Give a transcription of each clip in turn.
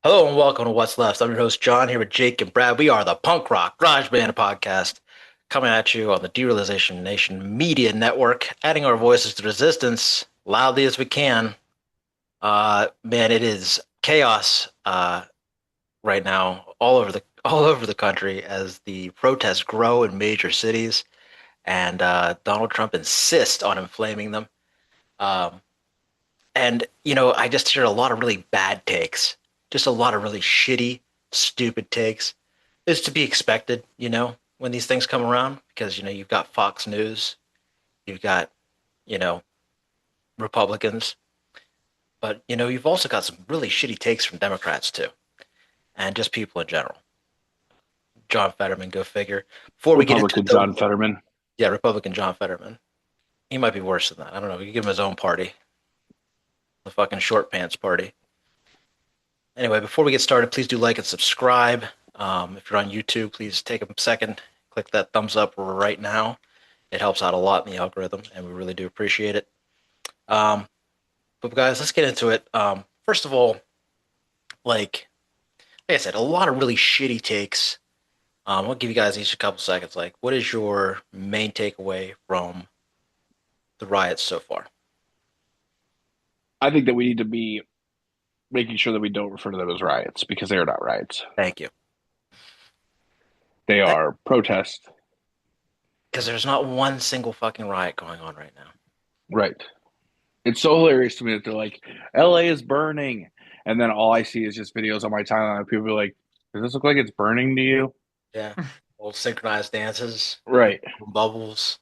Hello and welcome to What's Left. I'm your host John here with Jake and Brad. We are the Punk Rock Garage Band podcast coming at you on the Derealization Nation Media Network, adding our voices to resistance loudly as we can. Man, it is chaos right now all over the country as the protests grow in major cities, and Donald Trump insists on inflaming them. Um, and I just hear a lot of really bad takes, just a lot of really shitty, stupid takes. It's to be expected, when these things come around, because you've got Fox News, you've got, you know, Republicans, but you've also got some really shitty takes from Democrats too, and just people in general. John Fetterman, go figure. Before we get into Republican those, John Fetterman. yeah, Republican John Fetterman. He might be worse than that. I don't know. You give him his own party, the fucking short pants party. Anyway, before we get started, please do like and subscribe. If you're on YouTube, please take a second, click that thumbs up right now. It helps out a lot in the algorithm, and we really do appreciate it. But guys, let's get into it. First of all, like I said, a lot of really shitty takes. I'll give you guys each a couple seconds. Like, what is your main takeaway from the riots so far? I think that we need to be making sure that we don't refer to them as riots because they are not riots. Thank you. They are protests. Because there's not one single fucking riot going on right now. Right. It's so hilarious to me that they're like, LA is burning. And then all I see is just videos on my timeline of people like, does this look like it's burning to you? Yeah. Old synchronized dances, Right. bubbles.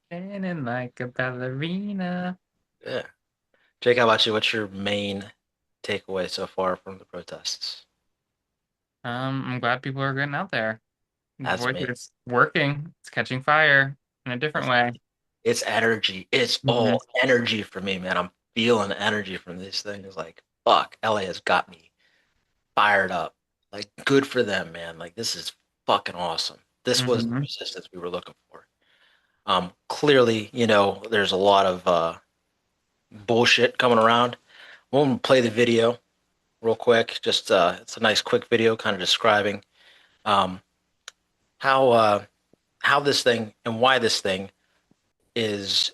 Spinning like a ballerina. Yeah. Jake, how about you? What's your main takeaway so far from the protests? I'm glad people are getting out there. That's me. It's working. It's catching fire in a different That's way. It's energy. It's Mhm. all energy for me, man. I'm feeling energy from these things. Like, fuck, LA has got me fired up. Like, good for them, man. Like, this is fucking awesome. This was the Mhm. resistance we were looking for. Clearly, there's a lot of bullshit coming around. We'll play the video real quick. Just it's a nice quick video, kind of describing um, how how this thing and why this thing is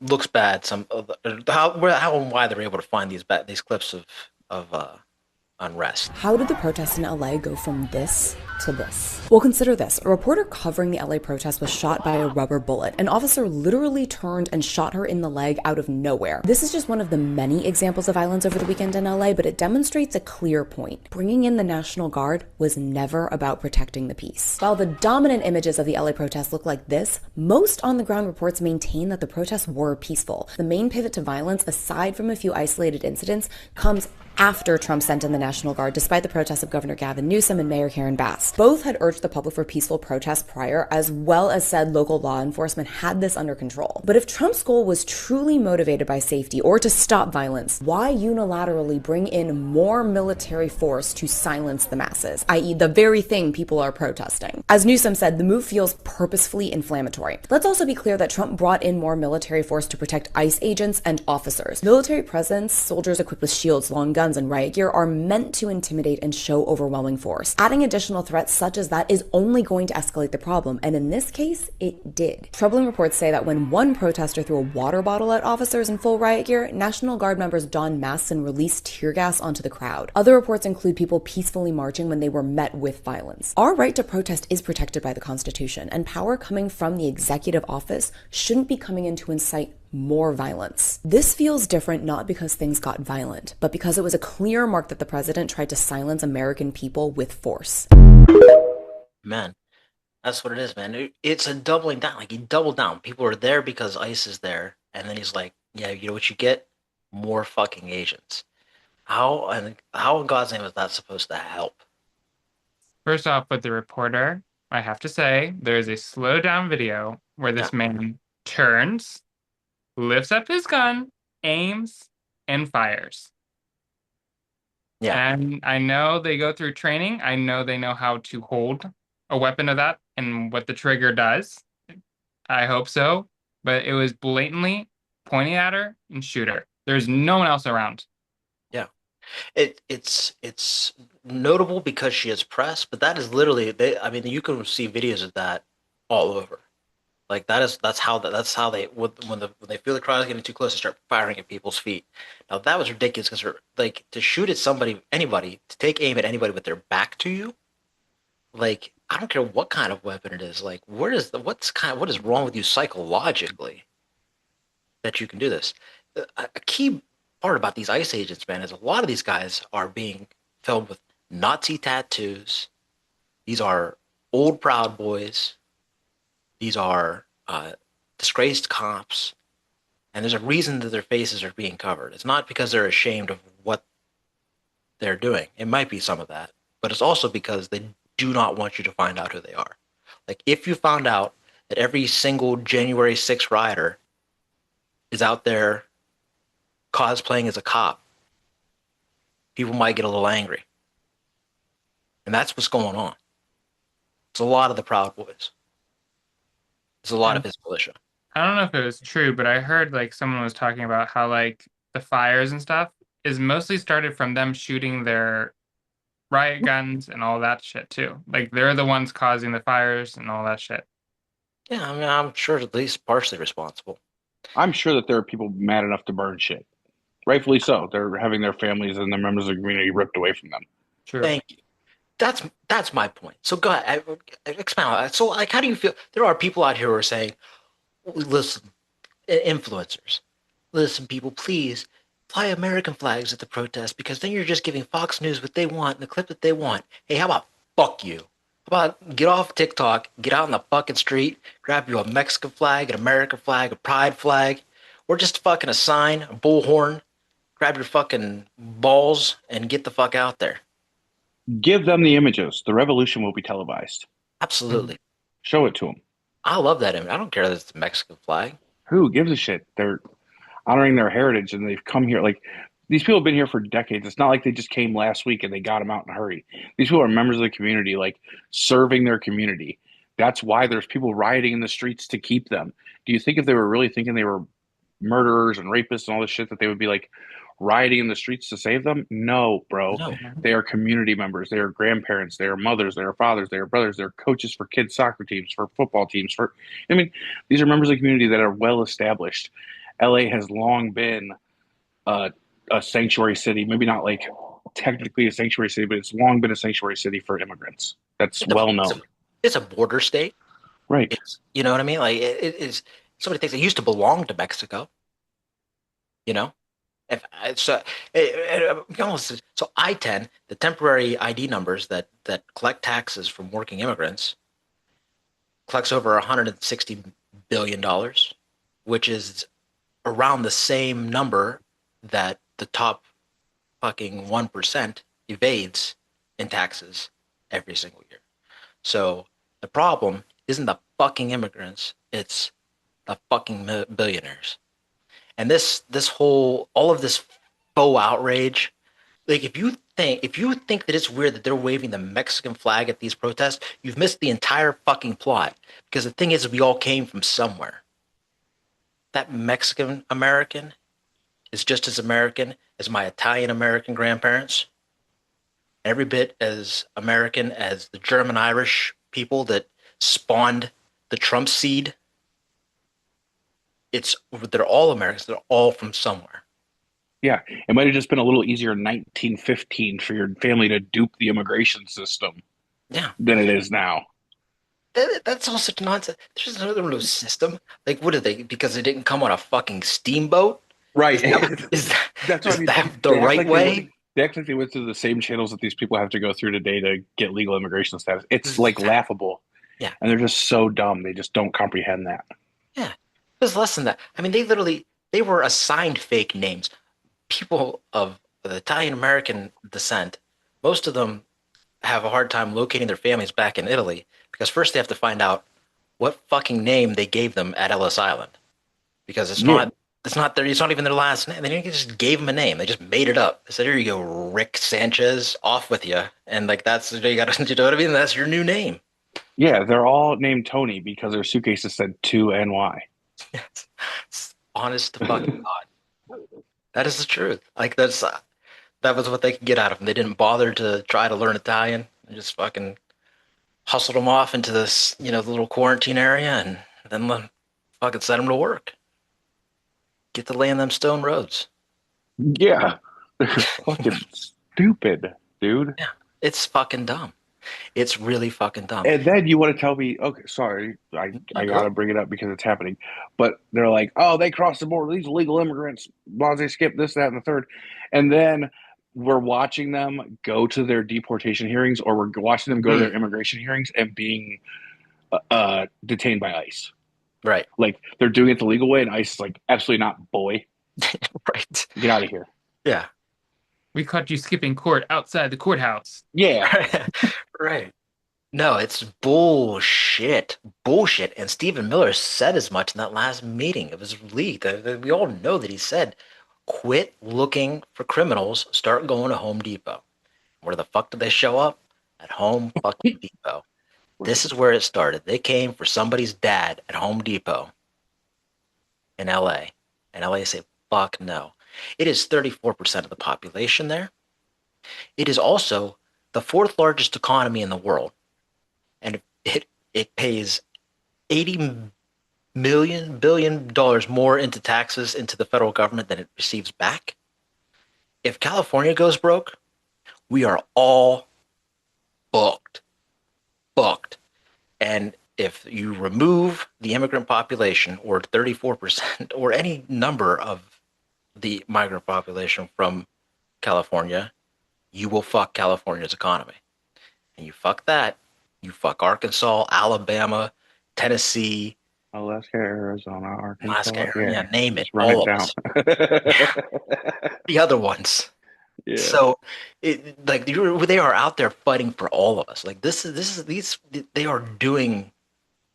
looks bad. How and why they're able to find these clips of unrest. How did the protests in LA go from this to this? Well, consider this. A reporter covering the LA protest was shot by a rubber bullet. An officer literally turned and shot her in the leg out of nowhere. This is just one of the many examples of violence over the weekend in LA, but it demonstrates a clear point. Bringing in the National Guard was never about protecting the peace. While the dominant images of the LA protests look like this, most on-the-ground reports maintain that the protests were peaceful. The main pivot to violence, aside from a few isolated incidents, comes after Trump sent in the National Guard, despite the protests of Governor Gavin Newsome and Mayor Karen Bass. Both had urged the public for peaceful protests prior, as well as said local law enforcement had this under control. But if Trump's goal was truly motivated by safety or to stop violence, why unilaterally bring in more military force to silence the masses, i.e. the very thing people are protesting? As Newsome said, the move feels purposefully inflammatory. Let's also be clear that Trump brought in more military force to protect ICE agents and officers. Military presence, soldiers equipped with shields, long guns, and riot gear are meant to intimidate and show overwhelming force. Adding additional threats such as that is only going to escalate the problem, and in this case, it did. Troubling reports say that when one protester threw a water bottle at officers in full riot gear, National Guard members donned masks and released tear gas onto the crowd. Other reports include people peacefully marching when they were met with violence. Our right to protest is protected by the Constitution, and power coming from the executive office shouldn't be coming in to incite more violence. This feels different not because things got violent, but because it was a clear mark that the president tried to silence American people with force. Man, that's what it is, man. It's a doubling down. Like, he doubled down. People are there because ICE is there, and then he's like, "Yeah, you know what you get? More fucking agents." How in God's name is that supposed to help? First off, with the reporter, I have to say there is a slow down video where Yeah, this man turns, lifts up his gun, aims, and fires. yeah, And I know they go through training. I know they know how to hold a weapon of that and what the trigger does. I hope so. But it was blatantly pointing at her and shoot her. There's no one else around. yeah. It's notable because she is press, but that is literally I mean, you can see videos of that all over. Like that's how they when they feel the crowd is getting too close, they start firing at people's feet. Now that was ridiculous because like to shoot at anybody, to take aim at anybody with their back to you, like I don't care what kind of weapon it is. Like what is wrong with you psychologically that you can do this? A key part about these ICE agents, man, is a lot of these guys are being filmed with Nazi tattoos. These are old Proud Boys. These are disgraced cops, and there's a reason that their faces are being covered. It's not because they're ashamed of what they're doing. It might be some of that, but it's also because they do not want you to find out who they are. Like if you found out that every single January 6th rioter is out there cosplaying as a cop, people might get a little angry. And that's what's going on. It's a lot of the Proud Boys. It's a lot of his militia. I don't know if it was true, but I heard like someone was talking about how like the fires and stuff is mostly started from them shooting their riot guns and all that shit too. Like they're the ones causing the fires and all that shit. Yeah, I mean, I'm sure at least partially responsible. I'm sure that there are people mad enough to burn shit. Rightfully so. They're having their families and their members of the community ripped away from them. True. Thank you. That's my point. So go ahead, expound. So like, how do you feel? There are people out here who are saying, "Listen, influencers, listen, people, please fly American flags at the protest because then you're just giving Fox News what they want and the clip that they want. Hey, how about fuck you? How about get off TikTok, get out in the fucking street, grab you a Mexican flag, an American flag, a pride flag, or just fucking a sign, a bullhorn, grab your fucking balls and get the fuck out there." Give them the images. The revolution will be televised. Absolutely. Show it to them. I love that image. I don't care that it's the Mexican flag. Who gives a shit? They're honoring their heritage and they've come here. Like, these people have been here for decades. It's not like they just came last week and they got them out in a hurry. These people are members of the community, like serving their community. That's why there's people rioting in the streets to keep them. Do you think if they were really thinking they were murderers and rapists and all this shit that they would be like rioting in the streets to save them? No, bro. No. They are community members. They are grandparents. They are mothers. They are fathers. They are brothers. They're coaches for kids' soccer teams, for football teams. I mean, these are members of the community that are well established. LA has long been a sanctuary city. Maybe not like technically a sanctuary city, but it's long been a sanctuary city for immigrants. That's well known. It's a border state. Right. You know what I mean? Like it is. Somebody thinks it used to belong to Mexico. You know, so I-10, the temporary ID numbers that collect taxes from working immigrants, collects over $160 billion, which is around the same number that the top fucking 1% evades in taxes every single year. So the problem isn't the fucking immigrants, it's the fucking billionaires. And all of this faux outrage, like if you think that it's weird that they're waving the Mexican flag at these protests, you've missed the entire fucking plot. Because the thing is, we all came from somewhere. That Mexican American is just as American as my Italian American grandparents. Every bit as American as the German Irish people that spawned the Trump seed. They're all Americans. They're all from somewhere. Yeah, it might have just been a little easier in 1915 for your family to dupe the immigration system than it is now. That's all such nonsense. There's another no system. Like, what are they? Because they didn't come on a fucking steamboat? Right. Is That's what I mean. that the right way? They act like they went through the same channels that these people have to go through today to get legal immigration status. It's like laughable. Yeah. And they're just so dumb. They just don't comprehend that. Yeah. There's less than that. I mean, they were assigned fake names. People of Italian American descent, most of them have a hard time locating their families back in Italy because first they have to find out what fucking name they gave them at Ellis Island, because it's not even their last name. They didn't just gave them a name. They just made it up. They said, "Here you go, Rick Sanchez, off with you," and like that's you got. You know what I mean? That's your new name. Yeah, they're all named Tony because their suitcases said to NY. Honest to fucking God. That is the truth. Like that's That was what they could get out of him. They didn't bother to try to learn Italian. They just fucking hustled him off into this, the little quarantine area, and then fucking sent him to work. Get to laying them stone roads. Yeah. They're fucking stupid, dude. Yeah, it's fucking dumb. It's really fucking dumb. And then you want to tell me, okay, sorry, I gotta bring it up because it's happening. But they're like, oh, they crossed the border, these illegal immigrants, they skip this, that, and the third. And then we're watching them go to their deportation hearings, or we're watching them go to their immigration hearings and being detained by ICE. Right. Like, they're doing it the legal way, and ICE is like, absolutely not, boy. Right. Get out of here. Yeah. We caught you skipping court outside the courthouse. Yeah. Right. No, it's bullshit. Bullshit. And Stephen Miller said as much in that last meeting. It was leaked. We all know that he said, quit looking for criminals, start going to Home Depot. Where the fuck did they show up? At Home fucking Depot. This is where it started. They came for somebody's dad at Home Depot in LA. And LA say, fuck no. It is 34% of the population there. It is also the fourth largest economy in the world. And it pays $80 billion more into taxes into the federal government than it receives back. If California goes broke, we are all booked. And if you remove the immigrant population, or 34%, or any number of the migrant population from California, you will fuck California's economy. And you fuck that, you fuck Arkansas, Alabama, Tennessee, Alaska, Arizona, Arkansas. yeah, name it. Run All it of down. us. The other ones. Yeah. So, they are out there fighting for all of us. Like they are doing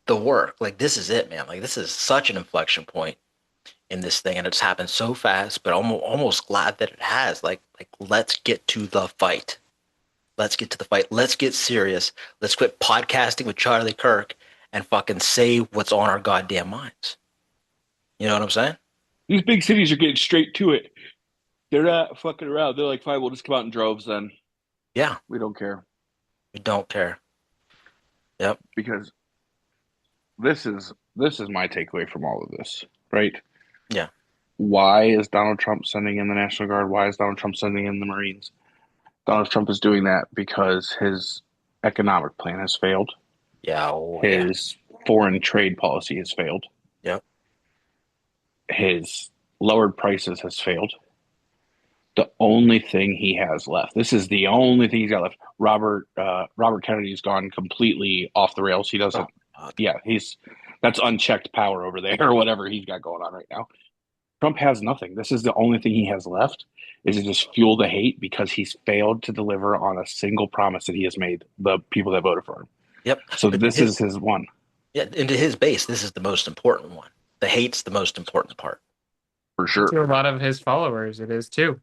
the work. Like, this is it, man. Like, this is such an inflection point in this thing, and it's happened so fast. But I'm almost glad that it has. Like, let's get to the fight. Let's get to the fight. Let's get serious. Let's quit podcasting with Charlie Kirk and fucking say what's on our goddamn minds. You know what I'm saying? These big cities are getting straight to it. They're not fucking around. They're like, fine, we'll just come out in droves then. Yeah. We don't care. We don't care. Yep. Because this is my takeaway from all of this, right? Yeah. Why is Donald Trump sending in the National Guard? Why is Donald Trump sending in the Marines? Donald Trump is doing that because his economic plan has failed. Yeah. His foreign trade policy has failed. Yep. His lowered prices has failed. The only thing he has left. This is the only thing he's got left. Robert Kennedy's gone completely off the rails. He doesn't. Yeah, that's unchecked power over there, or whatever he's got going on right now. Trump has nothing. This is the only thing he has left, is to just fuel the hate because he's failed to deliver on a single promise that he has made the people that voted for him. Yep. So this is his one. Yeah, and to his base, this is the most important one. The hate's the most important part. For sure. To a lot of his followers, it is too.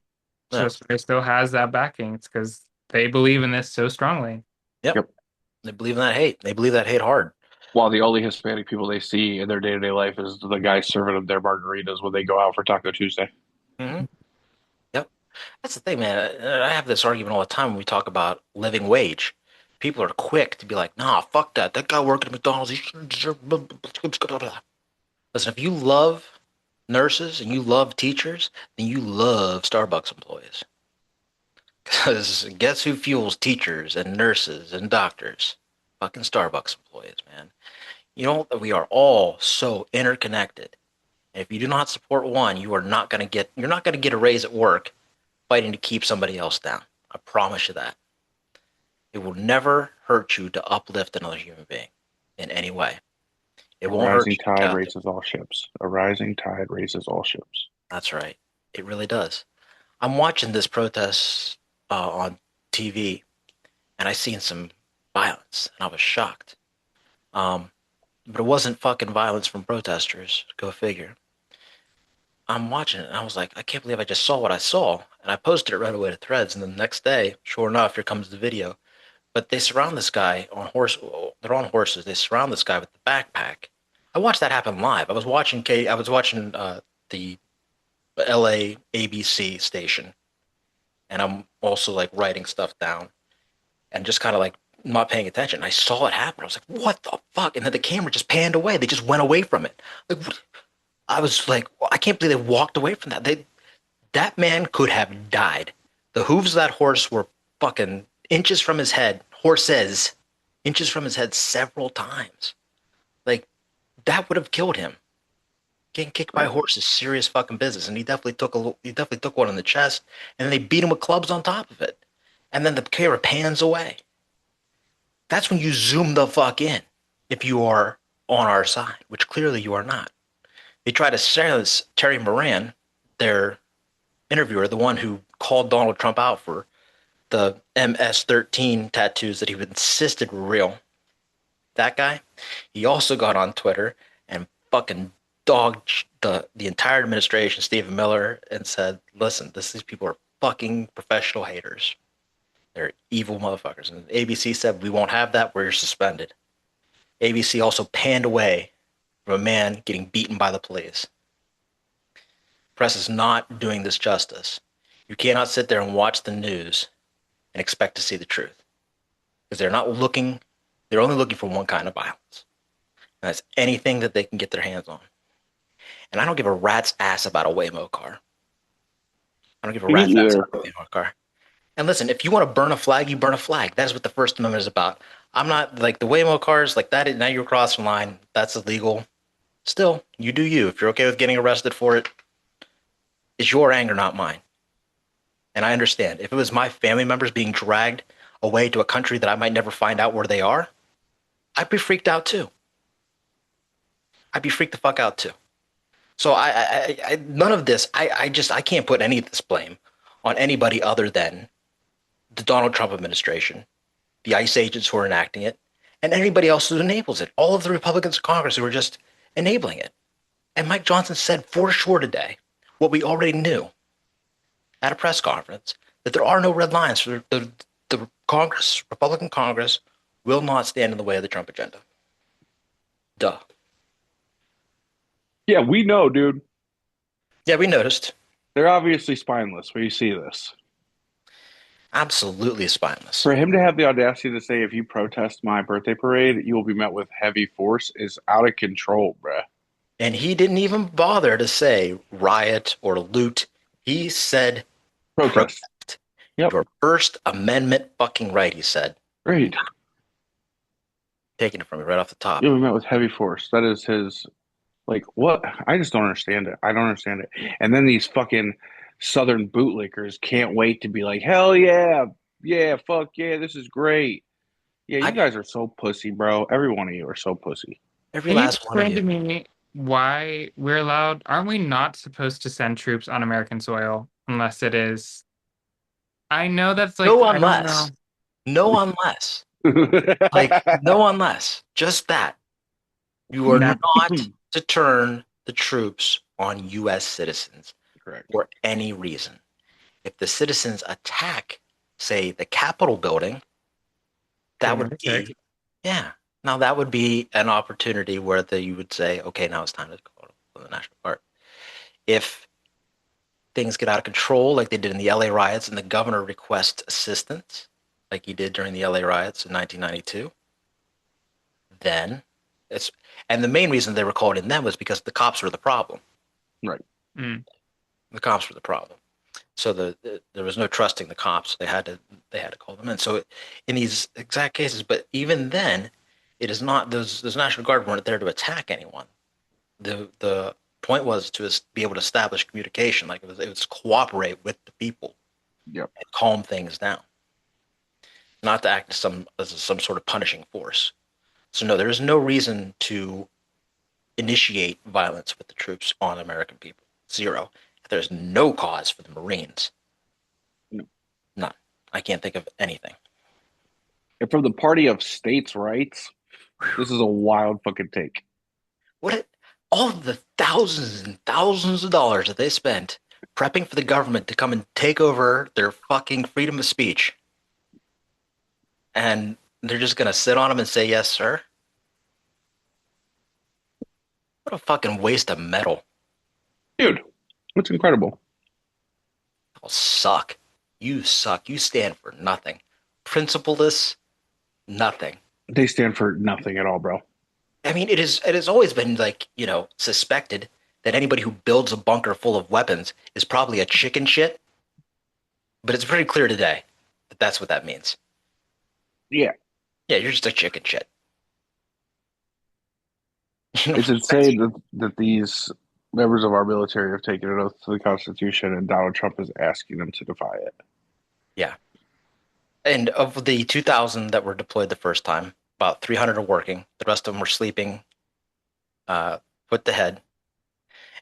So he still has that backing. It's because they believe in this so strongly. Yep. They believe in that hate. They believe that hate hard. While the only Hispanic people they see in their day-to-day life is the guys serving them their margaritas when they go out for Taco Tuesday. Mm-hmm. Yep. That's the thing, man. I have this argument all the time when we talk about living wage. People are quick to be like, nah, fuck that. That guy working at McDonald's, he shouldn't deserve... Listen, if you love nurses and you love teachers, then you love Starbucks employees. Because guess who fuels teachers and nurses and doctors? Fucking Starbucks employees, man. You know, we are all so interconnected. And if you do not support one, you're not going to get a raise at work fighting to keep somebody else down. I promise you that. It will never hurt you to uplift another human being in any way. It won't hurt you. A rising tide raises all ships. A rising tide raises all ships. That's right. It really does. I'm watching this protest on TV, and I seen some violence, and I was shocked. But it wasn't fucking violence from protesters. Go figure. I'm watching it, and I was like, I can't believe I just saw what I saw. And I posted it right away to Threads, and the next day, sure enough, here comes the video. But they surround this guy on horse. They're on horses. They surround this guy with the backpack. I watched that happen live. I was watching the LA ABC station, and I'm also like writing stuff down and just kind of like not paying attention. I saw it happen. I was like, what the fuck? And then the camera just panned away. They just went away from it. Like, I was like, well, I can't believe they walked away from that. That man could have died. The hooves of that horse were fucking inches from his head. Horses, inches from his head several times. Like, that would have killed him. Getting kicked by a horse is serious fucking business, and he definitely took one in the chest, and then they beat him with clubs on top of it, and then the camera pans away. That's when you zoom the fuck in, if you are on our side, which clearly you are not. They try to silence Terry Moran, their interviewer, the one who called Donald Trump out for the MS-13 tattoos that he insisted were real. That guy, he also got on Twitter and fucking dogged the entire administration, Stephen Miller, and said, listen, these people are fucking professional haters. They're evil motherfuckers. And ABC said, we won't have that. We're suspended. ABC also panned away from a man getting beaten by the police. Press is not doing this justice. You cannot sit there and watch the news and expect to see the truth. Because they're only looking for one kind of violence. And that's anything that they can get their hands on. And I don't give a rat's ass about a Waymo car. I don't give a rat's ass about a Waymo car. And listen, if you want to burn a flag, you burn a flag. That's what the First Amendment is about. I'm not like the Waymo cars, like that. Now you're crossing the line. That's illegal. Still, you do you. If you're okay with getting arrested for it, it's your anger, not mine. And I understand. If it was my family members being dragged away to a country that I might never find out where they are, I'd be freaked out too. I'd be freaked the fuck out too. So I none of this. I can't put any of this blame on anybody other than the Donald Trump administration, the ICE agents who are enacting it, and anybody else who enables it. All of the Republicans in Congress who are just enabling it. And Mike Johnson said for sure today what we already knew at a press conference, that there are no red lines. For the Congress, Republican Congress, will not stand in the way of the Trump agenda. Duh. Yeah, we know, dude. Yeah, we noticed. They're obviously spineless when you see this. Absolutely spineless. For him to have the audacity to say, if you protest my birthday parade, you will be met with heavy force is out of control, bruh. And he didn't even bother to say riot or loot. He said protest. Yep. Your First Amendment fucking right, he said. Right. Taking it from me right off the top. You'll be met with heavy force. That is his, like, what? I just don't understand it. I don't understand it. And then these fucking Southern bootlickers can't wait to be like, hell yeah, yeah, fuck yeah, this is great. Yeah, you guys are so pussy, bro. Every one of you are so pussy. Every Can you last one of explain to you. me why we're allowed? Aren't we not supposed to send troops on American soil unless it is? I know that's like No I don't unless. know. No unless. Like, no unless. Just that. You are That- not to turn the troops on U.S. citizens. Correct. For any reason. If the citizens attack, say, the Capitol building, that would be, yeah. Now that would be an opportunity where you would say, okay, now it's time to go to the National Guard. If things get out of control, like they did in the LA riots, and the governor requests assistance, like he did during the LA riots in 1992, then and the main reason they were called in then was because the cops were the problem. Right. Mm. The cops were the problem. So there was no trusting the cops. They had to call them in. So in these exact cases, but even then, it is not those National Guard weren't there to attack anyone. The point was to be able to establish communication, like it was cooperate with the people, yep, and calm things down, not to act as some sort of punishing force. So no, there is no reason to initiate violence with the troops on American people. Zero. There's no cause for the Marines. No. None. I can't think of anything. And from the party of states' rights, this is a wild fucking take. All of the thousands and thousands of dollars that they spent prepping for the government to come and take over their fucking freedom of speech. And they're just going to sit on them and say, yes, sir? What a fucking waste of metal. Dude, it's incredible. It'll suck. You suck. You stand for nothing. Principleless, nothing. They stand for nothing at all, bro. I mean, it has always been like, suspected that anybody who builds a bunker full of weapons is probably a chicken shit. But it's pretty clear today that that's what that means. Yeah. Yeah, you're just a chicken shit. It's insane that these members of our military have taken an oath to the Constitution, and Donald Trump is asking them to defy it. Yeah. And of the 2,000 that were deployed the first time, about 300 are working. The rest of them were sleeping, put to head.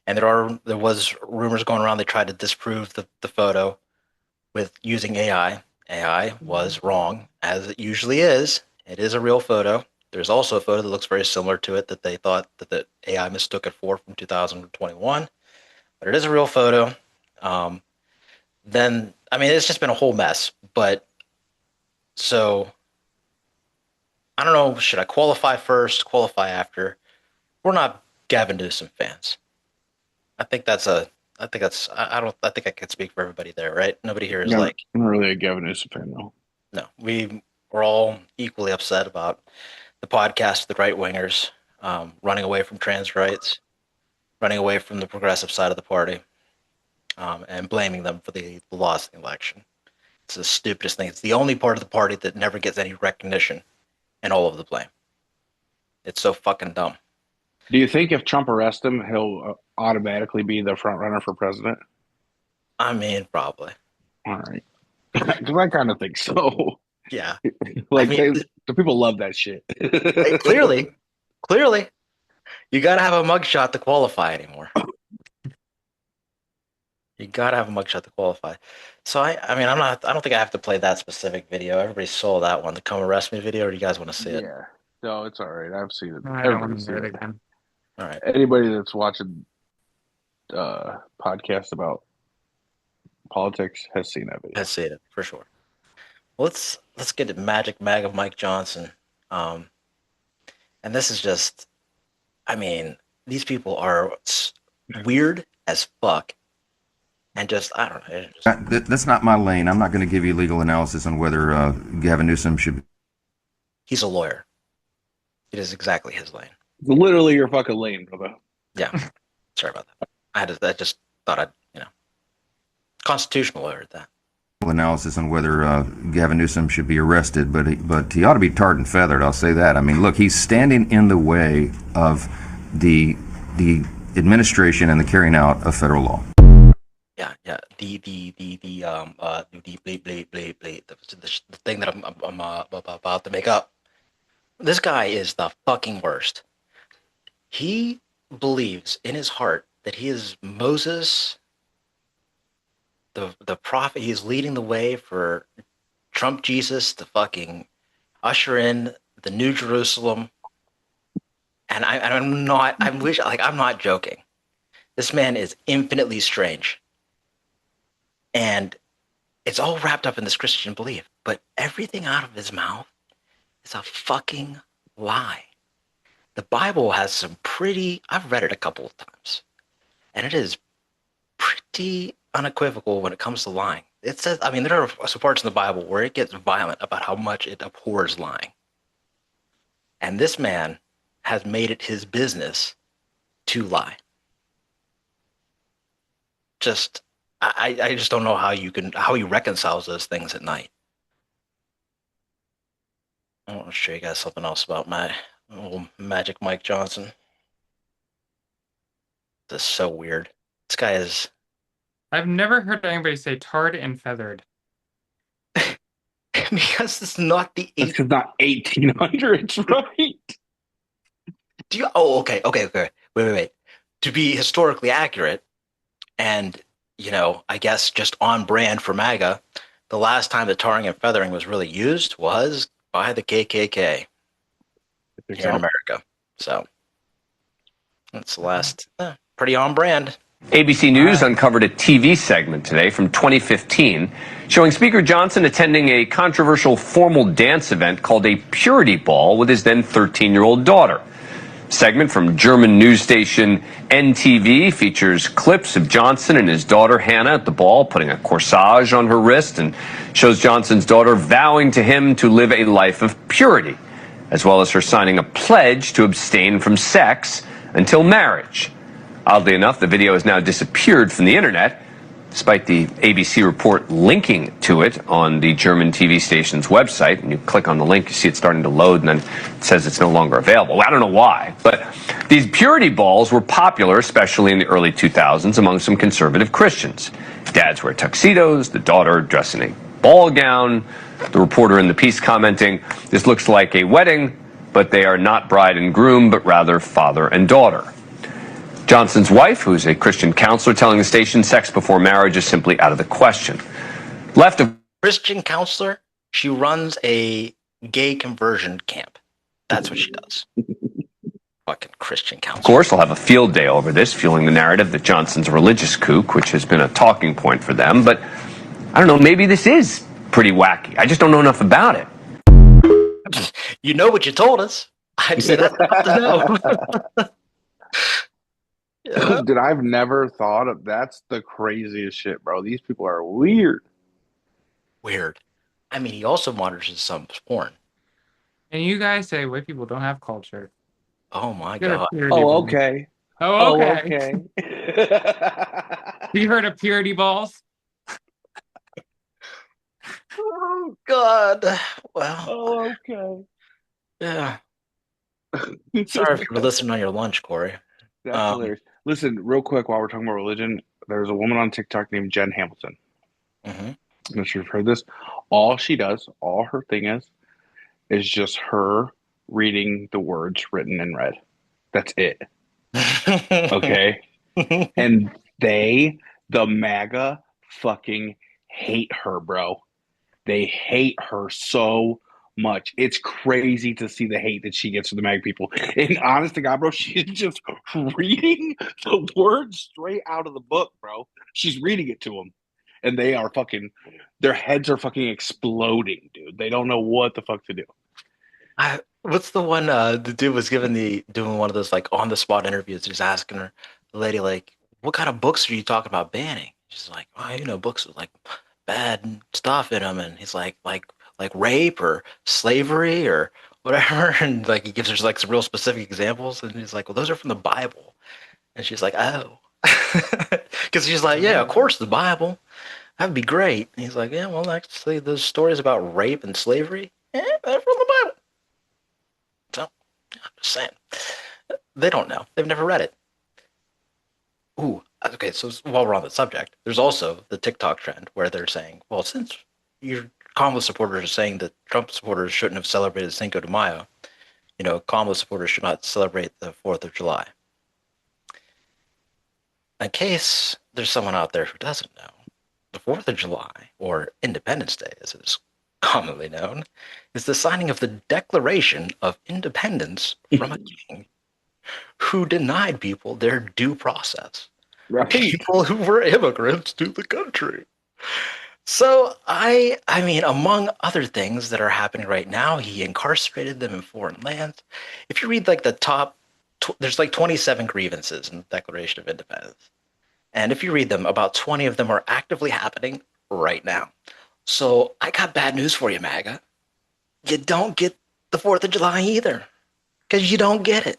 And there was rumors going around. They tried to disprove the photo with using AI. AI was wrong, as it usually is. It is a real photo. There's also a photo that looks very similar to it that they thought that the AI mistook it for from 2021. But it is a real photo. Then, I mean, it's just been a whole mess. But so, I don't know, should I qualify first, qualify after? We're not Gavin Newsome fans. I think I think I could speak for everybody there, right? Nobody here is like. I'm not really a Gavin Newsome fan, though. No, we're all equally upset about the podcast, the right wingers, running away from trans rights, running away from the progressive side of the party, and blaming them for the loss of the election. It's the stupidest thing. It's the only part of the party that never gets any recognition and all of the blame. It's so fucking dumb. Do you think if Trump arrests him, he'll automatically be the front runner for president? I mean, probably. All right. Because I kind of think so. Yeah. Like, I mean, the people love that shit. clearly, you got to have a mugshot to qualify anymore. You got to have a mugshot to qualify. So, I don't think I have to play that specific video. Everybody saw that one, the Come Arrest Me video, or do you guys want to see it? Yeah. No, it's all right. I've seen it. I don't want to hear it again. All right. Anybody that's watching podcasts about politics has seen that video. Has seen it, for sure. Let's get to Magic Mag of Mike Johnson. And this is just, I mean, these people are weird as fuck. And just, I don't know. That's not my lane. I'm not going to give you legal analysis on whether Gavin Newsome should. He's a lawyer. It is exactly his lane. Literally your fucking lane, brother. Yeah. Sorry about that. I just thought I'd, constitutional lawyer at that. Analysis on whether Gavin Newsome should be arrested, but he ought to be tarred and feathered. I'll say that. I mean, look, he's standing in the way of the administration and the carrying out of federal law. Yeah. The thing that I'm about to make up. This guy is the fucking worst. He believes in his heart that he is Moses, the prophet. He is leading the way for Trump Jesus to fucking usher in the New Jerusalem. And I'm not joking. This man is infinitely strange. And it's all wrapped up in this Christian belief. But everything out of his mouth is a fucking lie. The Bible has some I've read it a couple of times. And it is pretty unequivocal when it comes to lying. It says, there are some parts in the Bible where it gets violent about how much it abhors lying. And this man has made it his business to lie. I just don't know how he reconciles those things at night. I want to show you guys something else about my little Magic Mike Johnson. This is so weird. This guy is... I've never heard anybody say tarred and feathered. Because it's not the... It's not 1800s, right? Do you... Oh, okay. Wait. To be historically accurate, and, I guess just on brand for MAGA, the last time that tarring and feathering was really used was by the KKK here in America. So that's the last, pretty on brand. ABC News uncovered a TV segment today from 2015 showing Speaker Johnson attending a controversial formal dance event called a Purity Ball with his then 13-year-old daughter. segment from German news station NTV features clips of Johnson and his daughter Hannah at the ball putting a corsage on her wrist, and shows Johnson's daughter vowing to him to live a life of purity, as well as her signing a pledge to abstain from sex until marriage. Oddly enough, the video has now disappeared from the internet, despite the ABC report linking to it on the German TV station's website. When you click on the link, you see it starting to load, and then it says it's no longer available. Well, I don't know why, but these purity balls were popular, especially in the early 2000s, among some conservative Christians. Dads wear tuxedos, the daughter dressed in a ball gown. The reporter in the piece commenting, "This looks like a wedding, but they are not bride and groom, but rather father and daughter." Johnson's wife, who's a Christian counselor, telling the station sex before marriage is simply out of the question. Left of Christian counselor, she runs a gay conversion camp. That's what she does. Fucking Christian counselor. Of course, they'll have a field day over this, fueling the narrative that Johnson's a religious kook, which has been a talking point for them. But I don't know, maybe this is pretty wacky. I just don't know enough about it. You know what you told us. I'd say that's enough to know. Yeah. Dude, I've never thought of that's the craziest shit, bro. These people are weird. Weird. I mean, he also monitors some porn. And you guys say white people don't have culture. Oh my Get a god. purity Oh, ball. okay. Oh, okay. You heard of purity balls? Oh god. Well, Oh, okay. yeah. Sorry if you were listening on your lunch, Corey. That's hilarious. Listen, real quick, while we're talking about religion, there's a woman on TikTok named Jen Hamilton. Mm-hmm. I'm not sure if you've heard this. All she does, all her thing is just her reading the words written in red. That's it. Okay? And the MAGA, fucking hate her, bro. They hate her so much. It's crazy to see the hate that she gets from the MAGA people. And honest to God, bro, she's just reading the words straight out of the book, bro. She's reading it to them. And they are fucking, their heads are fucking exploding, dude. They don't know what the fuck to do. What's the one the dude was doing one of those like on the spot interviews, just asking her, the lady, like, what kind of books are you talking about banning? She's like, oh, books with like bad stuff in them, and he's like rape or slavery or whatever, and like he gives her like some real specific examples, and he's like, well, those are from the Bible, and she's like, oh, because she's like, yeah, of course the Bible, that'd be great, and he's like, yeah, well, actually those stories about rape and slavery, they're from the Bible. So I'm just saying, they don't know, they've never read it. Ooh, okay, so while we're on the subject, there's also the TikTok trend where they're saying, well, since your Kamala supporters are saying that Trump supporters shouldn't have celebrated Cinco de Mayo, Kamala supporters should not celebrate the 4th of July. In case there's someone out there who doesn't know, the 4th of July, or Independence Day as it is commonly known, is the signing of the Declaration of Independence from a king who denied people their due process. Right. People who were immigrants to the country. So, I mean, among other things that are happening right now, he incarcerated them in foreign lands. If you read like the top, there's like 27 grievances in the Declaration of Independence. And if you read them, about 20 of them are actively happening right now. So I got bad news for you, MAGA. You don't get the 4th of July either, because you don't get it.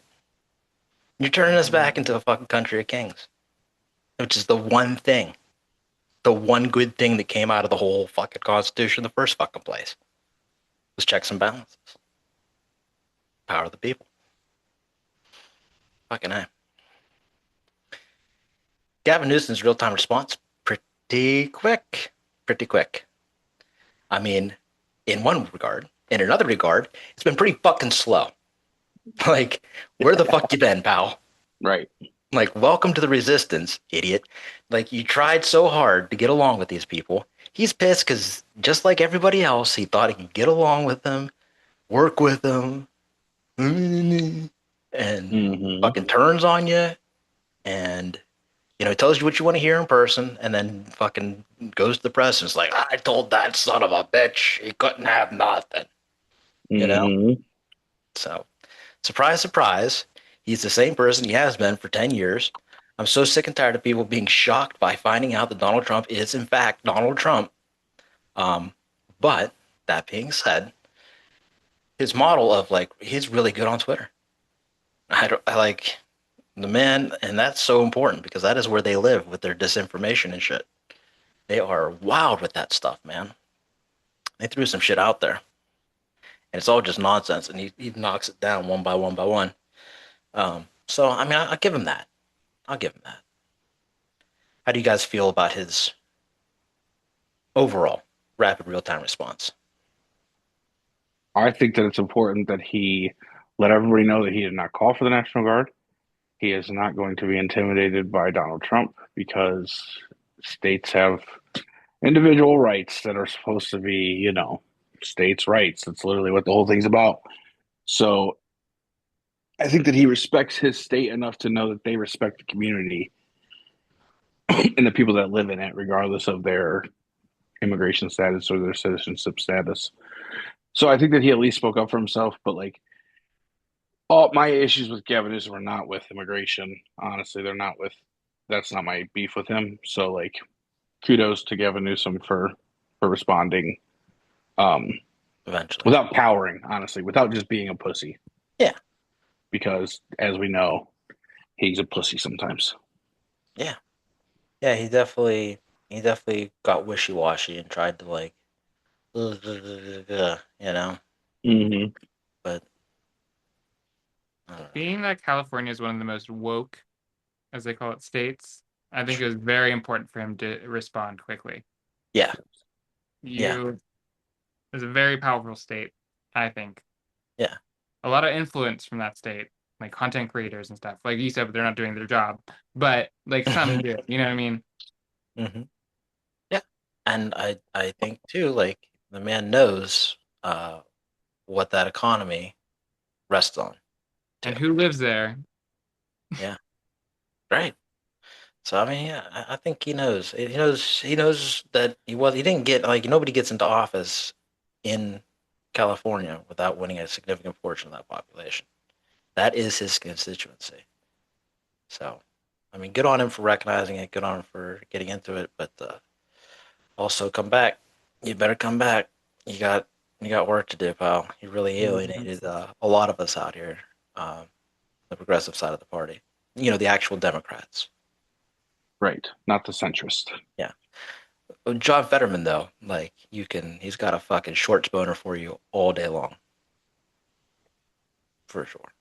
You're turning us back into a fucking country of kings, which is the one thing, the one good thing that came out of the whole fucking Constitution in the first fucking place was checks and balances. Power of the people. Fucking A. Gavin Newsom's real-time response, pretty quick. I mean, in one regard. In another regard, it's been pretty fucking slow. Like, where the fuck you been, pal? Right. Like, welcome to the resistance, idiot. Like, you tried so hard to get along with these people. He's pissed because, just like everybody else, he thought he could get along with them, work with them, and fucking turns on you, and, tells you what you want to hear in person, and then fucking goes to the press and is like, I told that son of a bitch he couldn't have nothing. So, surprise, surprise, He's the same person he has been for 10 years. I'm so sick and tired of people being shocked by finding out that Donald Trump is, in fact, Donald Trump. But that being said, his model of like, he's really good on Twitter. I like the man, and that's so important because that is where they live with their disinformation and shit. They are wild with that stuff, man. They threw some shit out there, and it's all just nonsense, and he knocks it down one by one by one. So, I mean, I'll give him that. I'll give him that. How do you guys feel about his overall rapid real-time response? I think that it's important that he let everybody know that he did not call for the National Guard. He is not going to be intimidated by Donald Trump because states have individual rights that are supposed to be, you know, states' rights. That's literally what the whole thing's about. So I think that he respects his state enough to know that they respect the community and the people that live in it, regardless of their immigration status or their citizenship status. So I think that he at least spoke up for himself. But like, all my issues with Gavin Newsom are not with immigration. Honestly, they're not with. That's not my beef with him. So like, kudos to Gavin Newsom for responding. Eventually, without powering, honestly, without just being a pussy. Yeah. Because as we know, he's a pussy sometimes. Yeah. Yeah, he definitely got wishy-washy and tried to like, you know. Mm-hmm. But I don't know. Being that California is one of the most woke, as they call it, states, I think it was very important for him to respond quickly. Yeah. It's a very powerful state, I think. Yeah. A lot of influence from that state, like content creators and stuff. Like you said, but they're not doing their job. But like some do, you know what I mean? Mm-hmm. Yeah. And I think too, like the man knows what that economy rests on. And who lives there? Yeah. Right. So I mean, yeah, I think he knows. He knows that he didn't get, like, nobody gets into office in California without winning a significant portion of that population. That is his constituency. So, I mean, good on him for recognizing it. Good on him for getting into it. But also, come back. You better come back. You got work to do, pal. You really alienated a lot of us out here, the progressive side of the party. You know, the actual Democrats. Right, not the centrist. Yeah. John Fetterman, though, like, he's got a fucking shorts boner for you all day long. For sure.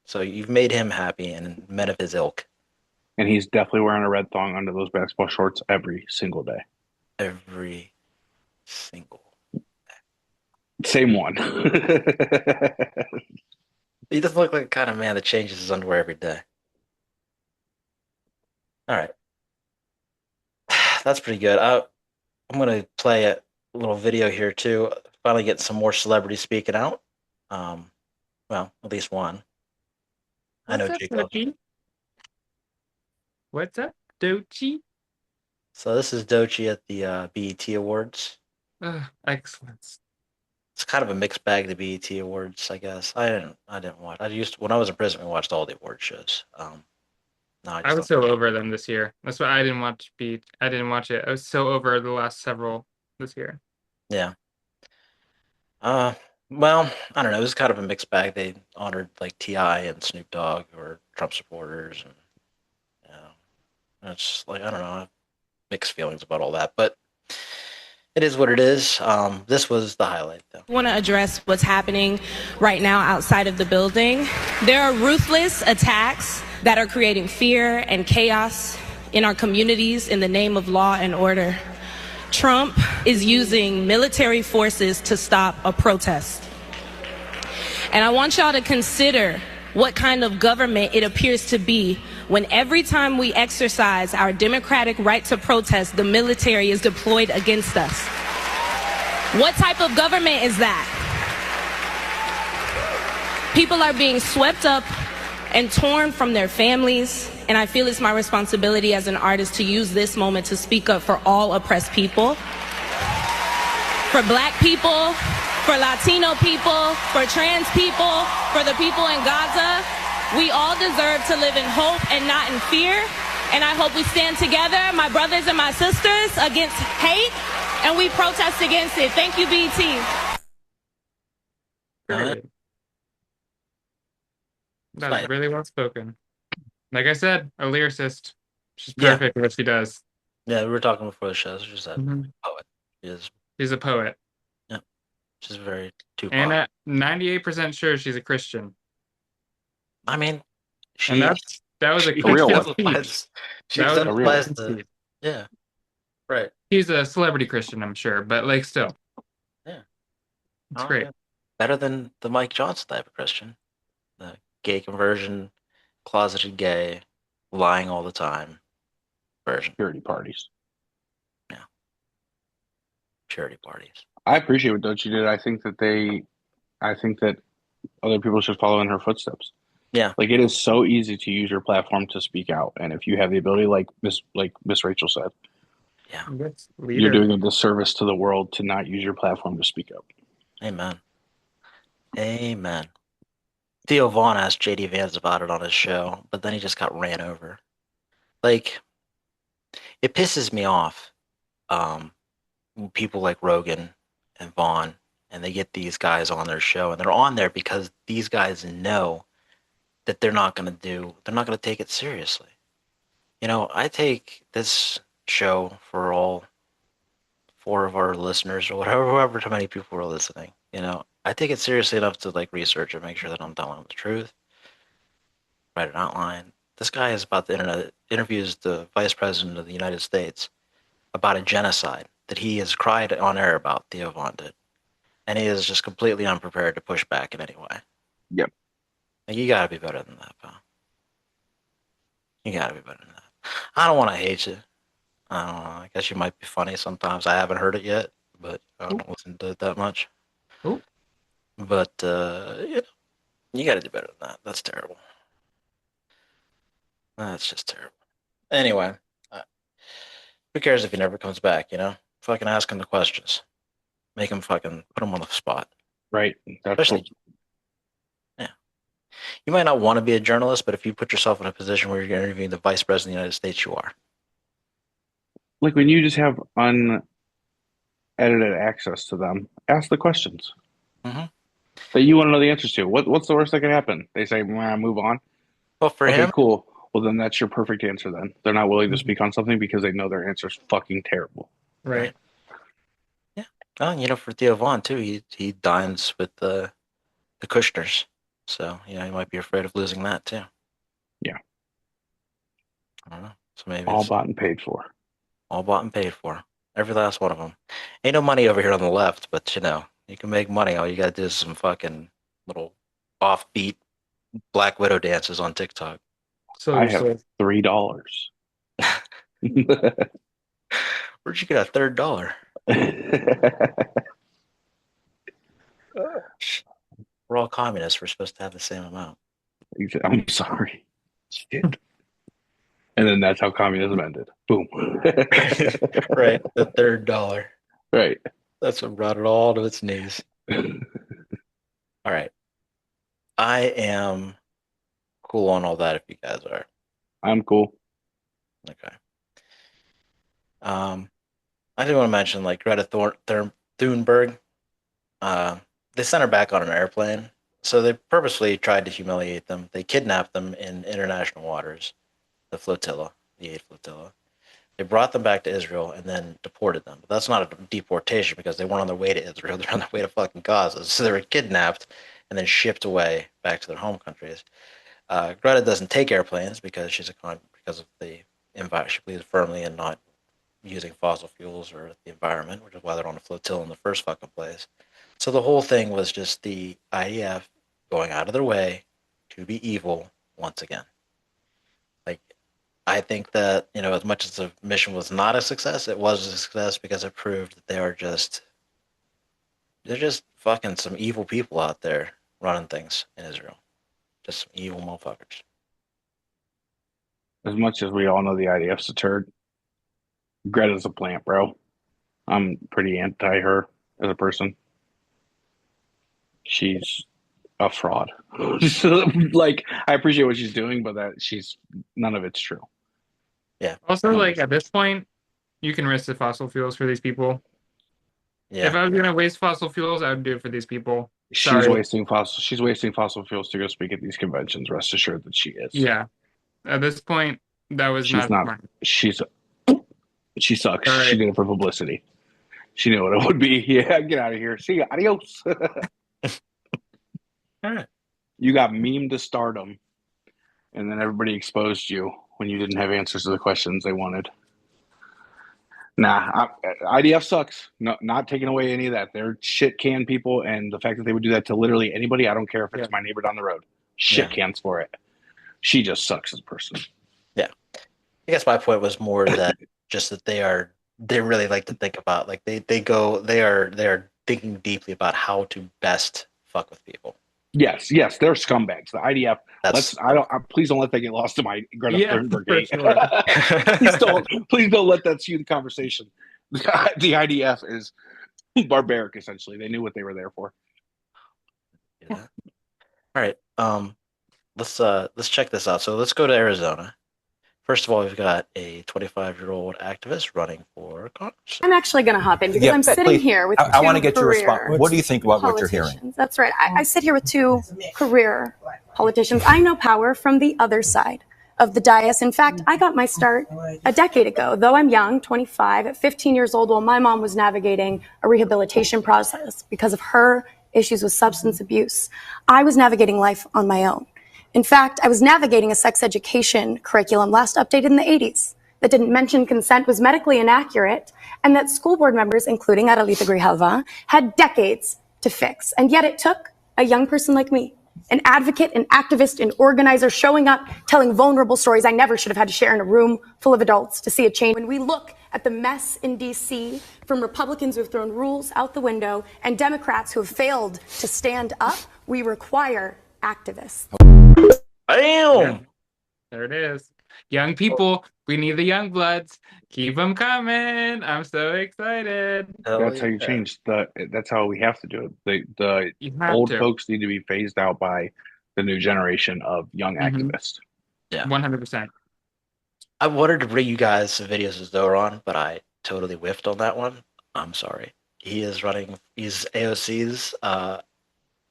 So you've made him happy and men of his ilk. And he's definitely wearing a red thong under those basketball shorts every single day. Every single day. Same one. He doesn't look like the kind of man that changes his underwear every day. All right. That's pretty good. I'm going to play a little video here, too. Finally getting some more celebrities speaking out. Well, at least one. I know Jake. What's up, Doechii? So this is Doechii at the BET Awards. Excellent. It's kind of a mixed bag, the BET Awards, I guess. I didn't watch. When I was in prison, we watched all the award shows. No, I was so over them this year. That's why I didn't watch BET. I didn't watch it. I was so over the last several this year. Yeah. Well, I don't know. It was kind of a mixed bag. They honored like T.I. and Snoop Dogg, or Trump supporters, and it's like, I don't know. I have mixed feelings about all that, but it is what it is. This was the highlight, though. I want to address what's happening right now outside of the building. There are ruthless attacks that are creating fear and chaos in our communities in the name of law and order. Trump is using military forces to stop a protest. And I want y'all to consider what kind of government it appears to be when every time we exercise our democratic right to protest, the military is deployed against us. What type of government is that? People are being swept up and torn from their families, and I feel it's my responsibility as an artist to use this moment to speak up for all oppressed people, for Black people, for Latino people, for trans people, for the people in Gaza, We all deserve to live in hope and not in fear. And I hope we stand together, my brothers and my sisters, against hate, and we protest against it. Thank you, BT. Period. That's Right. really well spoken. Like I said, a lyricist. She's Yeah. perfect at what she does. Yeah, we were talking before the show. She just said Mhm. poet. She is, She's a poet. she's very Tupac. And at 98% sure she's a Christian. I mean, And she that was a A real one. exemplifies. She That was a real exemplifies one. the. Yeah. Right. He's a celebrity Christian, I'm sure, but like still. Yeah. It's Oh, great. yeah. Better than the Mike Johnson type of Christian. The gay conversion, closeted gay, lying all the time version. Purity parties. Charity parties. I appreciate what Doechii did. I think that other people should follow in her footsteps. Yeah. Like, it is so easy to use your platform to speak out, and if you have the ability, like Miss Rachel said, Yeah. Yes, you're leader. doing a disservice to the world to not use your platform to speak up. Amen. Amen. Theo Vaughn asked JD Vance about it on his show, but then he just got ran over. Like, it pisses me off. When people like Rogan and Vaughn, and they get these guys on their show, and they're on there because these guys know that they're not going to take it seriously. You know, I take this show for all 4 of our listeners or whatever, however many people are listening. You know, I take it seriously enough to like research and make sure that I'm telling them the truth. Write an outline. This guy is about the internet. Interviews the vice president of the United States about a genocide that he has cried on air about. Theo Vaughn did, and he is just completely unprepared to push back in any way. Yep. Like, you gotta be better than that, pal. You gotta be better than that. I don't want to hate you. I don't know. I guess you might be funny sometimes. I haven't heard it yet, but I don't listen to it that much. Ooh. But you got to do better than that. That's terrible. That's just terrible. Anyway, who cares if he never comes back? You know, fucking ask him the questions. Make him fucking put him on the spot. Right. That's Especially, yeah. You might not want to be a journalist, but if you put yourself in a position where you're interviewing the vice president of the United States, you are. like when you just have unedited access to them. Ask the questions Mhm. that you want to know the answers to. What's the worst that could happen? They say, move on. Well, for Okay, him, cool. Well, then that's your perfect answer then. They're not willing to speak on something because they know their answer's fucking terrible. Right. you know, for Theo Vaughn too, he dines with the Kushners, so you know he might be afraid of losing that too. Yeah. I don't know. So maybe All it's bought and paid for. all bought and paid for. Every last one of them. Ain't no money over here on the left, but you know you can make money. All you gotta do is some fucking little offbeat Black Widow dances on TikTok. So I have $3. Where'd you get a $3? We're all communists. We're supposed to have the same amount. I'm sorry. Shit. And then that's how communism ended. Boom. Right, the $3. Right. That's what brought it all to its knees. All right. I am cool on all that if you guys are. I'm cool. Okay. I did want to mention like Greta Thunberg. They sent her back on an airplane. So they purposely tried to humiliate them. They kidnapped them in international waters, the flotilla, the 8th flotilla. They brought them back to Israel and then deported them. But that's not a deportation because they weren't on their way to Israel. They're on their way to fucking Gaza. So they were kidnapped and then shipped away back to their home countries. Greta doesn't take airplanes because because of the environment. She believes firmly in not using fossil fuels or the environment, which is why they're on a flotilla in the first fucking place. So the whole thing was just the IDF going out of their way to be evil once again. Like, I think that, you know, as much as the mission was not a success, it was a success because it proved that they're just fucking some evil people out there running things in Israel. Just some evil motherfuckers. As much as we all know the IDF's a turd, Greta's a plant, bro. I'm pretty anti her as a person. She's a fraud. Like, I appreciate what she's doing, but none of it's true. Yeah. Also, like at this point, you can risk the fossil fuels for these people. Yeah. If I was gonna waste fossil fuels, I would do it for these people. She's wasting fossil fuels to go speak at these conventions. Rest assured that she is. Yeah. At this point, that was She's not not. smart. She sucks. All right. She did it for publicity. She knew what it would be. Yeah, get out of here. See ya. Adios. All right. You got memed to stardom, and then everybody exposed you when you didn't have answers to the questions they wanted. Nah, IDF sucks. No, not taking away any of that. They're shit can people, and the fact that they would do that to literally anybody, I don't care if it's my neighbor down the road. Shit cans for it. She just sucks as a person. Yeah. I guess my point was more that just that they really like to think about, like they are thinking deeply about how to best fuck with people. Yes, they're scumbags. The IDF. Please don't let that get lost to my Greta Thunberg gate. Sure. please don't let that skew the conversation. The IDF is barbaric. Essentially, they knew what they were there for. Yeah. All right. Let's check this out. So let's go to Arizona. First of all, we've got a 25-year-old activist running for Congress. I'm actually going to hop in because I'm sitting here with I want to get your response. What do you think about what you're hearing? That's right. I sit here with two career politicians. I know power from the other side of the dais. In fact, I got my start a decade ago. Though I'm young, 25, at 15 years old, while my mom was navigating a rehabilitation process because of her issues with substance abuse, I was navigating life on my own. In fact, I was navigating a sex education curriculum last updated in the 80s that didn't mention consent, was medically inaccurate, and that school board members, including Aralita Grijalva, had decades to fix. And yet it took a young person like me, an advocate, an activist, an organizer, showing up, telling vulnerable stories I never should have had to share in a room full of adults to see a change. When we look at the mess in D.C. from Republicans who have thrown rules out the window and Democrats who have failed to stand up, we require activists. Bam! Yeah. There it is. Young people, we need the young bloods. Keep them coming. I'm so excited. That's how you change that's how we have to do it. The old folks need to be phased out by the new generation of young activists. Yeah. 100%. I wanted to bring you guys some videos of Zoran, but I totally whiffed on that one. I'm sorry. He's AOC's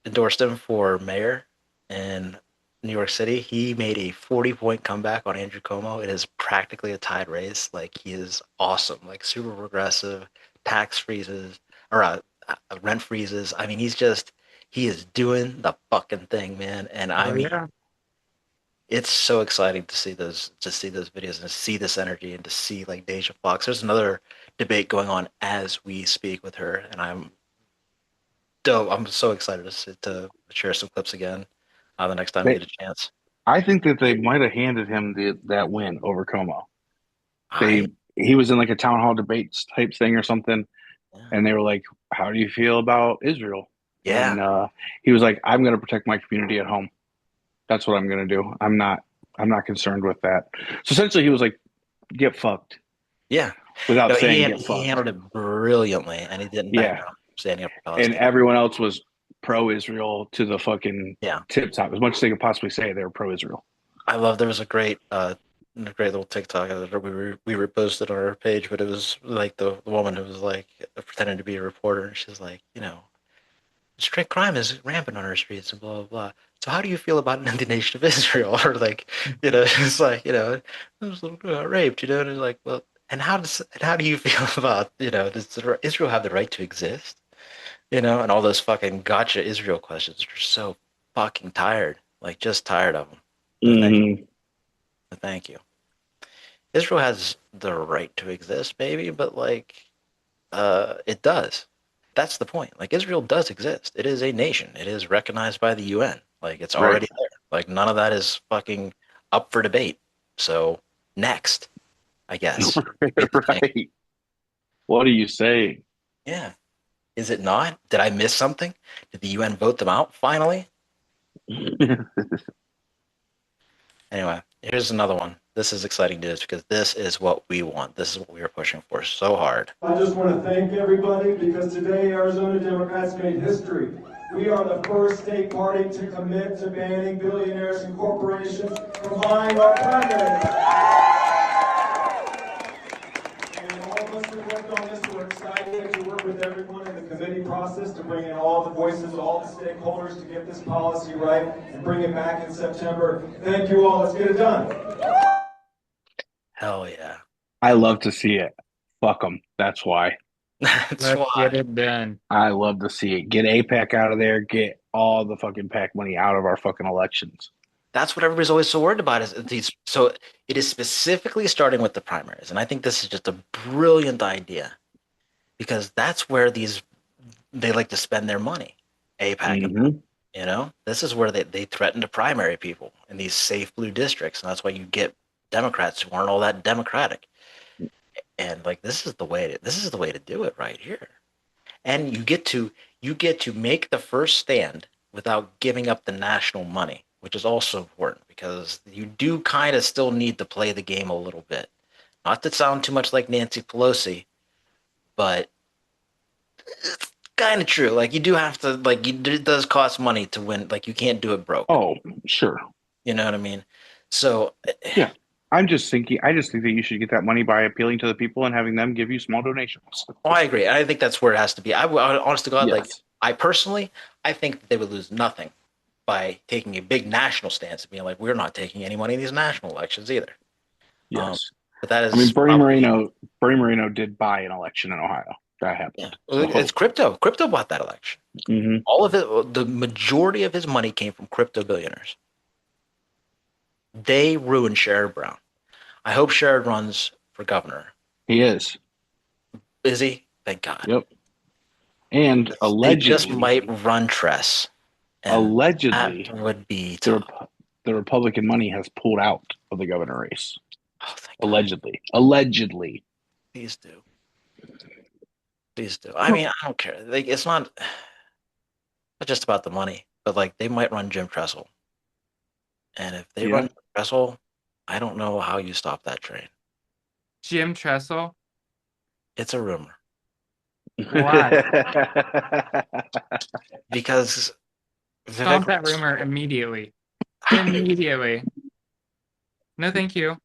endorsed him for mayor in New York City. He made a 40-point comeback on Andrew Cuomo. It is practically a tied race. Like, he is awesome. Like, super progressive, tax freezes, or rent freezes. I mean, he is doing the fucking thing, man. And it's so exciting to see those videos and to see this energy and to see like Deja Fox. There's another debate going on as we speak with her, and I'm so excited to share some clips again the next time we get a chance. I think that they might have handed him that win over Como. He was in like a town hall debates type thing or something, and they were like, "How do you feel about Israel?" Yeah, and he was like, "I'm going to protect my community at home. That's what I'm going to do. I'm not concerned with that." So essentially, he was like, "Get fucked." Yeah, without saying "get fucked." He handled it brilliantly, and he didn't. Standing up for Palestine. And everyone else was pro-Israel to the fucking tip top. As much as they could possibly say, they were pro-Israel. I love. There was a great little TikTok that we reposted on our page, but it was like the woman who was like pretending to be a reporter, and she's like, street crime is rampant on our streets and blah blah blah. So how do you feel about the nation of Israel? Or like, it's like, I was raped, and it's like, well, and how do you feel about, does Israel have the right to exist? And all those fucking gotcha Israel questions are so fucking tired, like just tired of them. Thank you. Israel has the right to exist, baby, but like, it does. That's the point. Like, Israel does exist. It is a nation. It is recognized by the UN. Like, it's already there. Like, none of that is fucking up for debate. So, next, I guess. Right. What do you say? Yeah. Is it not? Did I miss something? Did the UN vote them out finally? Anyway, here's another one. This is exciting news because this is what we want. This is what we are pushing for so hard. I just want to thank everybody because today Arizona Democrats made history. We are the first state party to commit to banning billionaires and corporations from buying our primaries. And all of us who worked on this, we're excited to work with everyone in the committee process to bring in all the voices, all the stakeholders to get this policy right and bring it back in September. Thank you all. Let's get it done. Hell yeah. I love to see it. Fuck them. That's why. That's Let's why. get it done. I love to see it. Get APAC out of there. Get all the fucking PAC money out of our fucking elections. That's what everybody's always so worried about is these. So it is specifically starting with the primaries. And I think this is just a brilliant idea because that's where they like to spend their money. APAC, you know, this is where they threaten to primary people in these safe blue districts. And that's why you get Democrats who aren't all that democratic. And like this is the way to do it right here. And you get to make the first stand without giving up the national money, which is also important because you do kind of still need to play the game a little bit. Not to sound too much like Nancy Pelosi, but it's kind of true. Like you do have to it does cost money to win. Like you can't do it broke. Oh, sure. You know what I mean? So yeah. I just think that you should get that money by appealing to the people and having them give you small donations. Oh, I agree. I think that's where it has to be. I honest to God, Yes. I think that they would lose nothing by taking a big national stance and being like, we're not taking any money in these national elections either. Yes. But that is. I mean, Bernie Moreno did buy an election in Ohio. That happened. Yeah. It's crypto. Crypto bought that election. Mm-hmm. All of it, the majority of his money came from crypto billionaires. They ruined Sherrod Brown. I hope Sherrod runs for governor. He is. Is he? Thank God. Yep. And allegedly, they just might run Tress. Allegedly, that would be the Republican money has pulled out of the governor race. Oh, allegedly. Allegedly. Please do. Please do. I mean, I don't care. Like, it's not just about the money, but like they might run Jim Tressel. And if they run Tressel, I don't know how you stop that train. Jim Tressel? It's a rumor. Why? Because stop that rumor immediately. Immediately. No, thank you.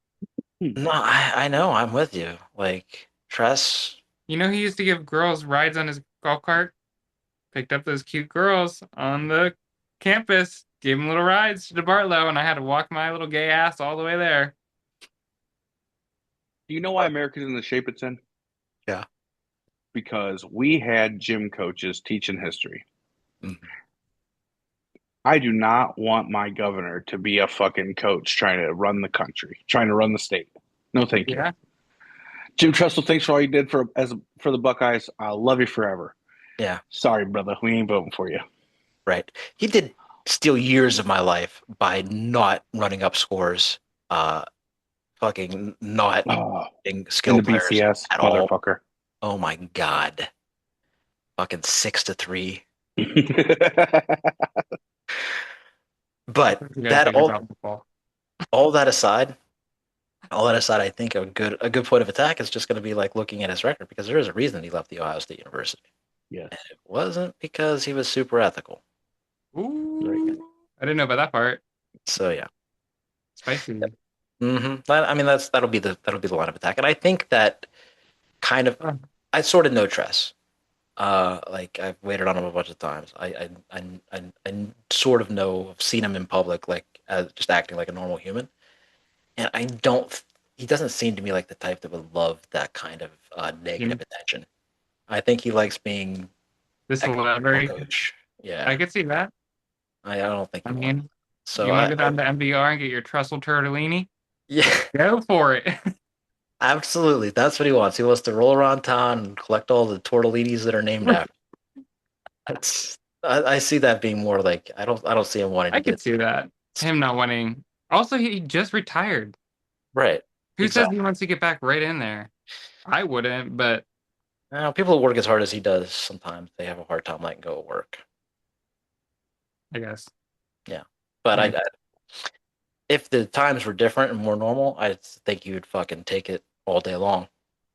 No, I know. I'm with you. Like, Tress. You know, he used to give girls rides on his golf cart. Picked up those cute girls on the campus. Gave them little rides to Bartlow, and I had to walk my little gay ass all the way there. Do you know why America's in the shape it's in? Yeah. Because we had gym coaches teaching history. Mm-hmm. I do not want my governor to be a fucking coach trying to run the country, trying to run the state. No, thank you. Jim Tressel, thanks for all you did for the Buckeyes. I'll love you forever. Yeah. Sorry, brother. We ain't voting for you. Right. He did steal years of my life by not running up scores, fucking not being skilled players BCS, at motherfucker. All. Oh my God. Fucking 6-3. But that all that aside, I think a good point of attack is just going to be like looking at his record because there is a reason he left the Ohio State University. Yes. And it wasn't because he was super ethical. Ooh, I didn't know about that part. So yeah, spicy. Yep. Mm-hmm. I mean, that'll be the line of attack, and I think that kind of I sort of know Tress. Like I've waited on him a bunch of times. I sort of know. I've seen him in public, like just acting like a normal human, and he doesn't seem to me like the type that would love that kind of negative attention. I think he likes being this celebrity coach. Yeah, I could see that. I don't think. I mean, so you want to go down to MBR and get your Tressel tortellini? Yeah, go for it. Absolutely, that's what he wants. He wants to roll around town and collect all the tortellinis that are named after. I see that being more like I don't see him wanting. I could see that him not wanting. Also, he just retired. Right. Who says he wants to get back right in there? I wouldn't, but people who work as hard as he does sometimes they have a hard time letting go of work. I guess. Yeah, but if the times were different and more normal, I think you would fucking take it all day long,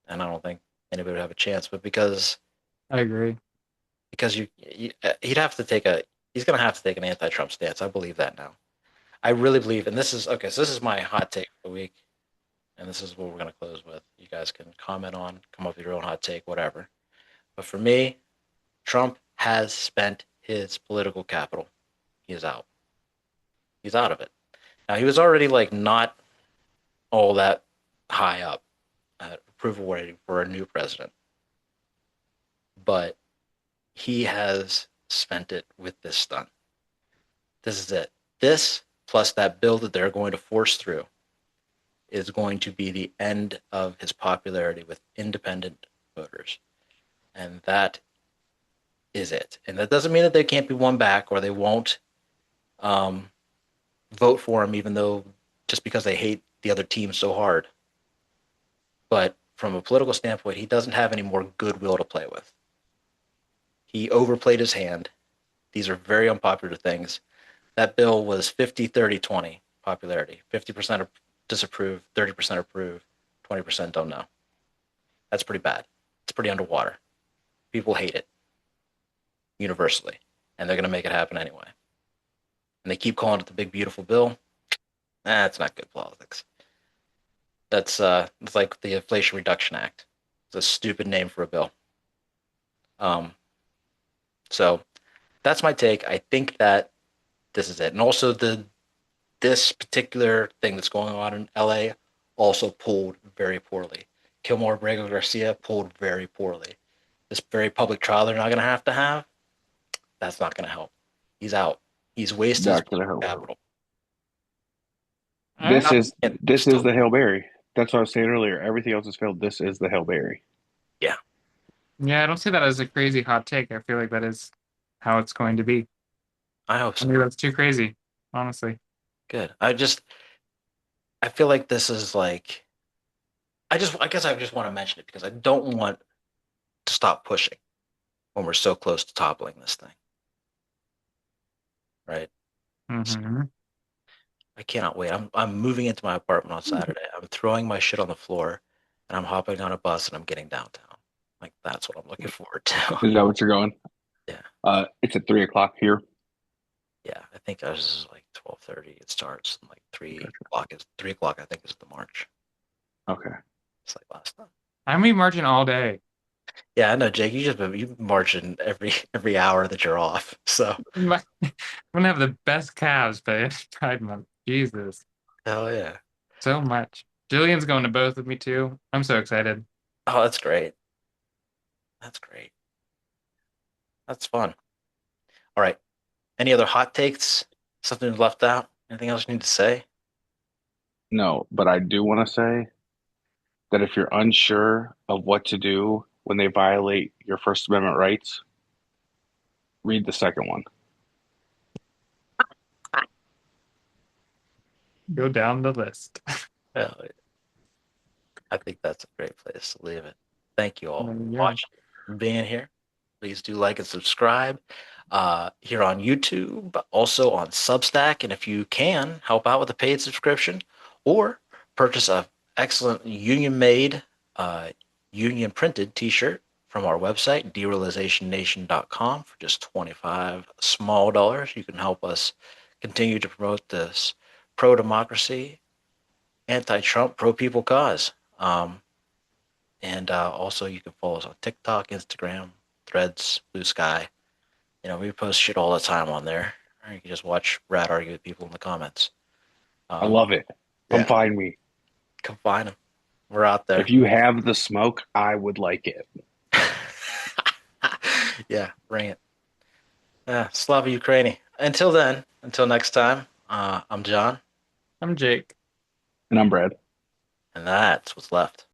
and I don't think anybody would have a chance. But because I agree, because he's going to have to take an anti-Trump stance. I believe that now. I really believe, and this is my hot take of the week, and this is what we're going to close with. You guys can comment on, come up with your own hot take, whatever. But for me, Trump has spent his political capital. He is out. He's out of it. Now, he was already not all that high up at approval rating for a new president, but he has spent it with this stunt. This is it. This plus that bill that they're going to force through is going to be the end of his popularity with independent voters. And that is it. And that doesn't mean that they can't be won back or they won't vote for him, even though just because they hate the other team so hard. But from a political standpoint, he doesn't have any more goodwill to play with. He overplayed his hand. These are very unpopular things. That bill was 50-30-20 popularity. 50% disapprove, 30% approve, 20% don't know. That's pretty bad. It's pretty underwater. People hate it universally, and they're going to make it happen anyway. And they keep calling it the big, beautiful bill. It's not good politics. That's it's like the Inflation Reduction Act. It's a stupid name for a bill. So that's my take. I think that this is it. And also this particular thing that's going on in LA also pulled very poorly. Kilmore Abrego Garcia pulled very poorly. This very public trial they're not going to have, that's not going to help. He's out. He's wasted his capital. This is the Hail Mary. That's what I was saying earlier. Everything else has failed. This is the Hail Mary. Yeah. Yeah, I don't see that as a crazy hot take. I feel like that is how it's going to be. I hope so. I think that's too crazy, honestly. Good. I feel like this is I guess I just want to mention it because I don't want to stop pushing when we're so close to toppling this thing. Right? Mm-hmm. I cannot wait. I'm moving into my apartment on Saturday. I'm throwing my shit on the floor and I'm hopping on a bus and I'm getting downtown. That's what I'm looking forward to. Is that what you're going? Yeah. It's at 3:00 here. Yeah, I think ours is 12:30. It starts and 3:00 is 3:00. I think is the march. Okay. It's like last time. I'm be marching all day. Yeah, I know, Jake. You marching every hour that you're off. So I'm gonna have the best calves by Pride Month. Jesus. Hell yeah. So much. Jillian's going to both with me too. I'm so excited. Oh, that's great. That's great. That's fun. All right. Any other hot takes? Something left out? Anything else you need to say? No, but I do want to say that if you're unsure of what to do when they violate your First Amendment rights, read the second one. Go down the list. Hell yeah. I think that's a great place to leave it. Thank you all for Yeah. watching, for being here. Please do like and subscribe here on YouTube, but also on Substack. And if you can, help out with a paid subscription or purchase a excellent union-made, union-printed T-shirt from our website, derealizationnation.com, for just 25 small dollars. You can help us continue to promote this pro-democracy, anti-Trump, pro-people cause. And also you can follow us on TikTok, Instagram, Threads, Blue Sky. We post shit all the time on there. Or you can just watch Brad argue with people in the comments. I love it. Come find me. Come find them. We're out there. If you have the smoke, I would like it. Yeah, bring it. Slava Ukraini. Until next time, I'm John. I'm Jake. And I'm Brad. And that's what's left.